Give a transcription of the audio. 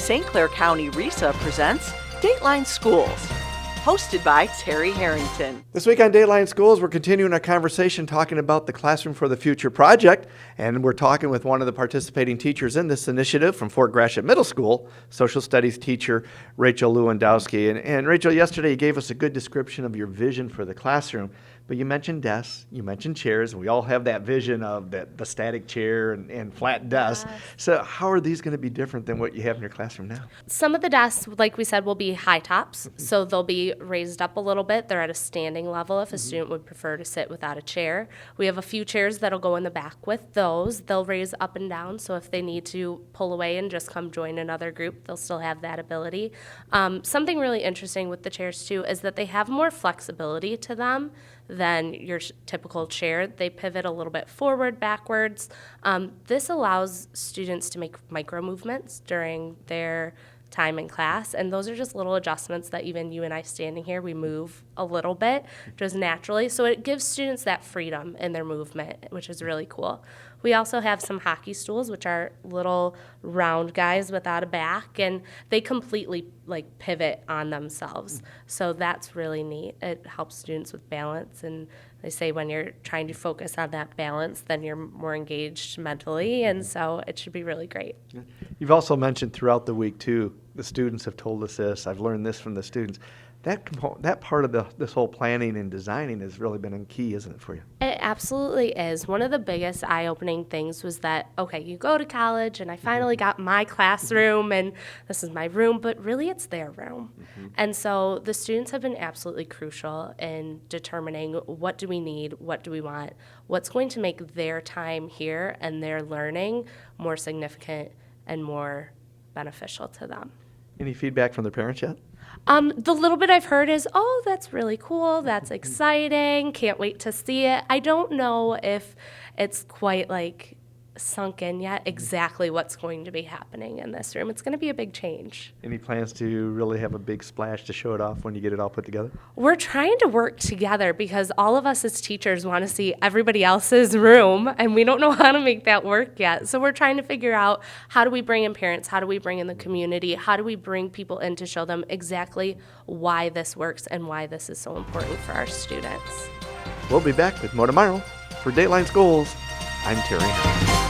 St. Clair County RESA presents Dateline Schools, hosted by Terry Harrington. This week on Dateline Schools, we're continuing our conversation talking about the Classroom for the Future project, and we're talking with one of the participating teachers in this initiative from Fort Gratiot Middle School, social studies teacher Rachel Lewandowski. And Rachel, yesterday you gave us a good description of your vision for the classroom, but you mentioned desks, you mentioned chairs, and we all have that vision of the static chair and flat desks. Yes. So how are these going to be different than what you have in your classroom now? Some of the desks, like we said, will be high tops, so they'll be raised up a little bit. They're at a standing level if a student would prefer to sit without a chair. We have a few chairs that'll go in the back with those. They'll raise up and down, so if they need to pull away and just come join another group, they'll still have that ability. Something really interesting with the chairs, too, is that they have more flexibility to them than your typical chair. They pivot a little bit forward, backwards. This allows students to make micro movements during their time in class, and those are just little adjustments that even you and I standing here, we move a little bit just naturally. So it gives students that freedom in their movement, which is really cool. We also have some hockey stools, which are little round guys without a back, and they completely pivot on themselves. So that's really neat. It helps students with balance, and they say when you're trying to focus on that balance, then you're more engaged mentally, and so it should be really great. You've also mentioned throughout the week, too, the students have told us this, I've learned this from the students. That part of this whole planning and designing has really been a key, isn't it, for you? It absolutely is. One of the biggest eye-opening things was that, okay, you go to college and I finally got my classroom and this is my room, but really it's their room. And so the students have been absolutely crucial in determining what do we need, what do we want, what's going to make their time here and their learning more significant and more beneficial to them. Any feedback from the parents yet? The little bit I've heard is, oh, that's really cool, that's exciting, can't wait to see it. I don't know if it's quite sunk in yet exactly what's going to be happening in this room. It's going to be a big change. Any plans to really have a big splash to show it off when you get it all put together? We're trying to work together because all of us as teachers want to see everybody else's room, and we don't know how to make that work yet. So we're trying to figure out, how do we bring in parents, how do we bring in the community, how do we bring people in to show them exactly why this works and why this is so important for our students. We'll be back with more tomorrow. For Dateline Schools, I'm Terry.